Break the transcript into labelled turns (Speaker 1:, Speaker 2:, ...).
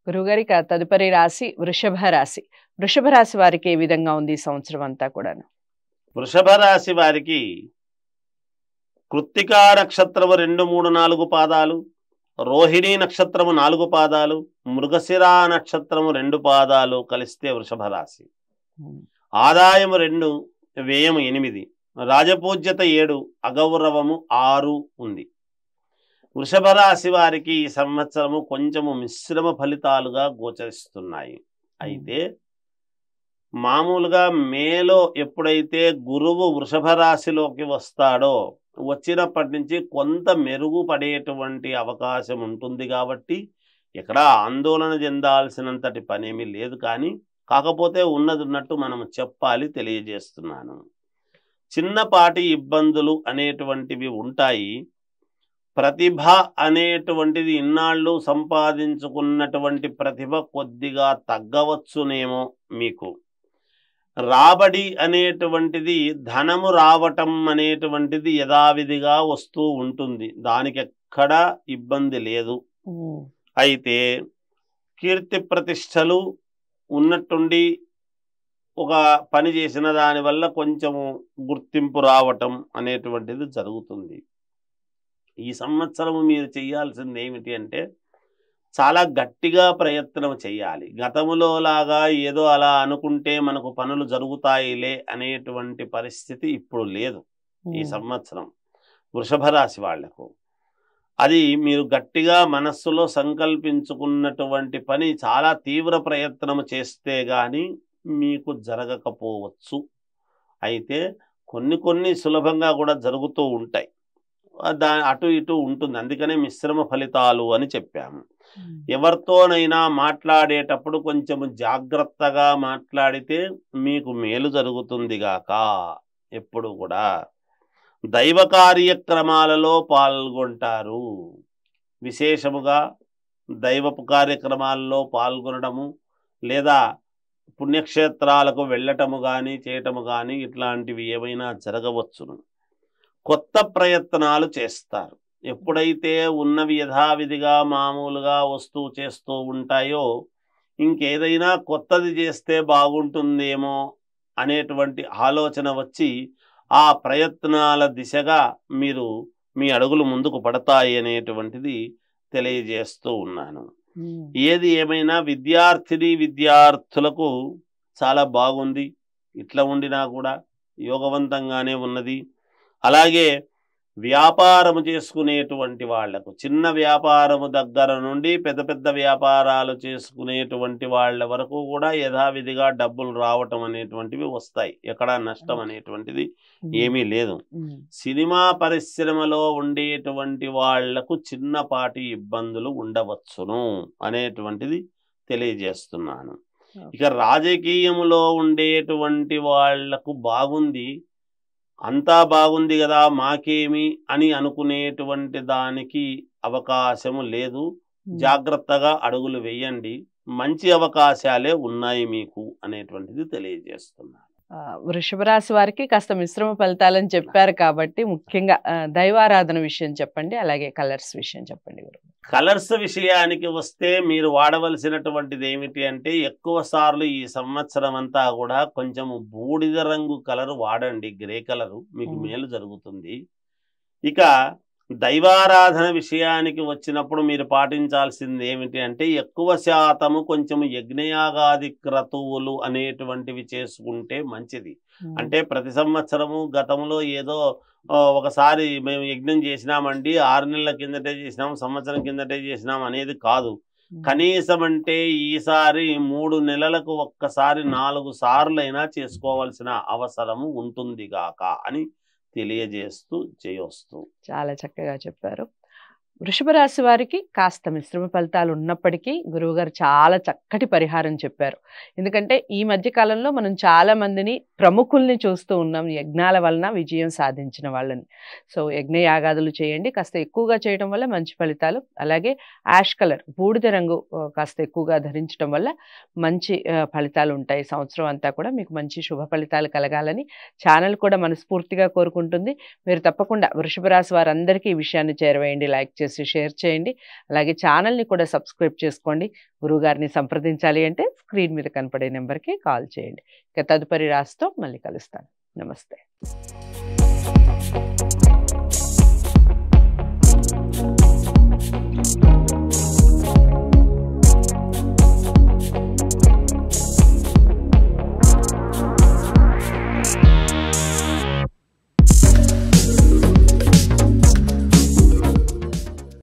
Speaker 1: గురువుగారి తదుపరి రాశి వృషభ రాశి. వృషభ రాశి వారికి ఏ విధంగా ఉంది ఈ సంవత్సరం అంతా కూడాను?
Speaker 2: వృషభ రాశి వారికి కృత్తికా నక్షత్రము 2, 3, 4 పాదాలు, రోహిణీ నక్షత్రము 4 పాదాలు, మృగశిర నక్షత్రము 2 పాదాలు కలిస్తే వృషభ రాశి. ఆదాయము 2, వ్యయము 8, రాజపూజ్యత 7, అగౌరవము 6 ఉంది. వృషభ రాశి వారికి ఈ సంవత్సరము కొంచెము మిశ్రమ ఫలితాలుగా గోచరిస్తున్నాయి. అయితే మామూలుగా మేలో ఎప్పుడైతే గురువు వృషభ రాశిలోకి వస్తాడో వచ్చినప్పటి నుంచి కొంత మెరుగుపడేటువంటి అవకాశం ఉంటుంది. కాబట్టి ఎక్కడ ఆందోళన చెందాల్సినంతటి పనేమీ లేదు. కానీ కాకపోతే ఉన్నది ఉన్నట్టు మనం చెప్పాలి, తెలియజేస్తున్నాను. చిన్నపాటి ఇబ్బందులు అనేటువంటివి ఉంటాయి. ప్రతిభ అనేటువంటిది ఇన్నాళ్ళు సంపాదించుకున్నటువంటి ప్రతిభ కొద్దిగా తగ్గవచ్చునేమో. మీకు రాబడి అనేటువంటిది, ధనము రావటం అనేటువంటిది యథావిధిగా వస్తూ ఉంటుంది, దానికి ఎక్కడా ఇబ్బంది లేదు. అయితే కీర్తి ప్రతిష్టలు ఉన్నట్టుండి ఒక పని చేసిన దానివల్ల కొంచెము గుర్తింపు రావటం అనేటువంటిది జరుగుతుంది. ఈ సంవత్సరం మీరు చేయాల్సింది ఏమిటి అంటే చాలా గట్టిగా ప్రయత్నం చేయాలి. గతములో లాగా ఏదో అలా అనుకుంటే మనకు పనులు జరుగుతాయిలే అనేటువంటి పరిస్థితి ఇప్పుడు లేదు ఈ సంవత్సరం వృషభ రాశి వాళ్లకు. అది మీరు గట్టిగా మనస్సులో సంకల్పించుకున్నటువంటి పని చాలా తీవ్ర ప్రయత్నం చేస్తే గాని మీకు జరగకపోవచ్చు. అయితే కొన్ని సులభంగా కూడా జరుగుతూ ఉంటాయి, అటు ఇటు ఉంటుంది. అందుకనే మిశ్రమ ఫలితాలు అని చెప్పాము. ఎవరితోనైనా మాట్లాడేటప్పుడు కొంచెం జాగ్రత్తగా మాట్లాడితే మీకు మేలు జరుగుతుంది గాక. ఎప్పుడు కూడా దైవ కార్యక్రమాలలో పాల్గొంటారు. విశేషముగా దైవపు కార్యక్రమాల్లో పాల్గొనడము లేదా పుణ్యక్షేత్రాలకు వెళ్ళటము కానీ చేయటము కానీ ఇట్లాంటివి ఏమైనా జరగవచ్చును. కొత్త ప్రయత్నాలు చేస్తారు. ఎప్పుడైతే ఉన్నవి యథావిధిగా మామూలుగా వస్తూ చేస్తూ ఉంటాయో ఇంకేదైనా కొత్తది చేస్తే బాగుంటుందేమో అనేటువంటి ఆలోచన వచ్చి ఆ ప్రయత్నాల దిశగా మీరు మీ అడుగులు ముందుకు పడతాయి అనేటువంటిది తెలియజేస్తూ ఉన్నాను. ఏది ఏమైనా విద్యార్థులకు చాలా బాగుంది. ఇట్లా ఉండినా కూడా యోగవంతంగానే ఉన్నది. అలాగే వ్యాపారము చేసుకునేటువంటి వాళ్లకు, చిన్న వ్యాపారము దగ్గర నుండి పెద్ద పెద్ద వ్యాపారాలు చేసుకునేటువంటి వాళ్ళ వరకు కూడా యథావిధిగా డబ్బులు రావటం అనేటువంటివి వస్తాయి. ఎక్కడా నష్టం అనేటువంటిది ఏమీ లేదు. సినిమా పరిశ్రమలో ఉండేటువంటి వాళ్లకు చిన్నపాటి ఇబ్బందులు ఉండవచ్చును అనేటువంటిది తెలియజేస్తున్నాను. ఇక రాజకీయములో ఉండేటువంటి వాళ్లకు బాగుంది, అంతా బాగుంది కదా మాకేమి అని అనుకునేటువంటి దానికి అవకాశము లేదు. జాగ్రత్తగా అడుగులు వేయండి, మంచి అవకాశాలే ఉన్నాయి మీకు అనేటువంటిది తెలియజేస్తున్నాను.
Speaker 1: వృషభ రాశి వారికి కాస్త మిశ్రమ ఫలితాలని చెప్పారు కాబట్టి ముఖ్యంగా దైవారాధన విషయం చెప్పండి, అలాగే కలర్స్ విషయం చెప్పండి.
Speaker 2: కలర్స్ విషయానికి వస్తే మీరు వాడవలసినటువంటిది ఏమిటి అంటే ఎక్కువ సార్లు ఈ సంవత్సరం అంతా కూడా కొంచెం బూడిద రంగు కలర్ వాడండి, గ్రే కలరు, మీకు మేలు జరుగుతుంది. ఇక దైవారాధన విషయానికి వచ్చినప్పుడు మీరు పాటించాల్సింది ఏమిటి అంటే ఎక్కువ శాతము కొంచెం యజ్ఞయాగాది క్రతువులు అనేటువంటివి చేసుకుంటే మంచిది. అంటే ప్రతి సంవత్సరము గతంలో ఏదో ఒకసారి మేము యజ్ఞం చేసినామండి, 6 నెలల కిందటే చేసినాం, సంవత్సరం కిందటే చేసినాం అనేది కాదు. కనీసం అంటే ఈసారి 3 నెలలకు ఒక్కసారి 4 సార్లైనా చేసుకోవాల్సిన అవసరము ఉంటుంది గాక అని తెలియజేస్తూ చేయొస్తూ.
Speaker 1: చాలా చక్కగా చెప్పారు. వృషభ రాశి వారికి కాస్త మిశ్రమ ఫలితాలు ఉన్నప్పటికీ గురువుగారు చాలా చక్కటి పరిహారం చెప్పారు. ఎందుకంటే ఈ మధ్య కాలంలో మనం చాలా మందిని ప్రముఖుల్ని చూస్తూ ఉన్నాం యజ్ఞాల వలన విజయం సాధించిన వాళ్ళని. సో యజ్ఞ యాగాదులు చేయండి, కాస్త ఎక్కువగా చేయడం వల్ల మంచి ఫలితాలు. అలాగే యాష్ కలర్ బూడిద రంగు కాస్త ఎక్కువగా ధరించడం వల్ల మంచి ఫలితాలు ఉంటాయి. సంవత్సరం అంతా కూడా మీకు మంచి శుభ ఫలితాలు కలగాలని ఛానల్ కూడా మనస్ఫూర్తిగా కోరుకుంటుంది. మీరు తప్పకుండా వృషభ రాశి వారందరికీ ఈ విషయాన్ని చేరవేయండి, లైక్ చేసి చేసి షేర్ చేయండి. అలాగే ఛానల్ని కూడా సబ్స్క్రైబ్ చేసుకోండి. గురువుగారిని సంప్రదించాలి అంటే స్క్రీన్ మీద కనపడే నెంబర్కి కాల్ చేయండి. ఇక తదుపరి రాశితో మళ్ళీ కలుస్తాను. నమస్తే.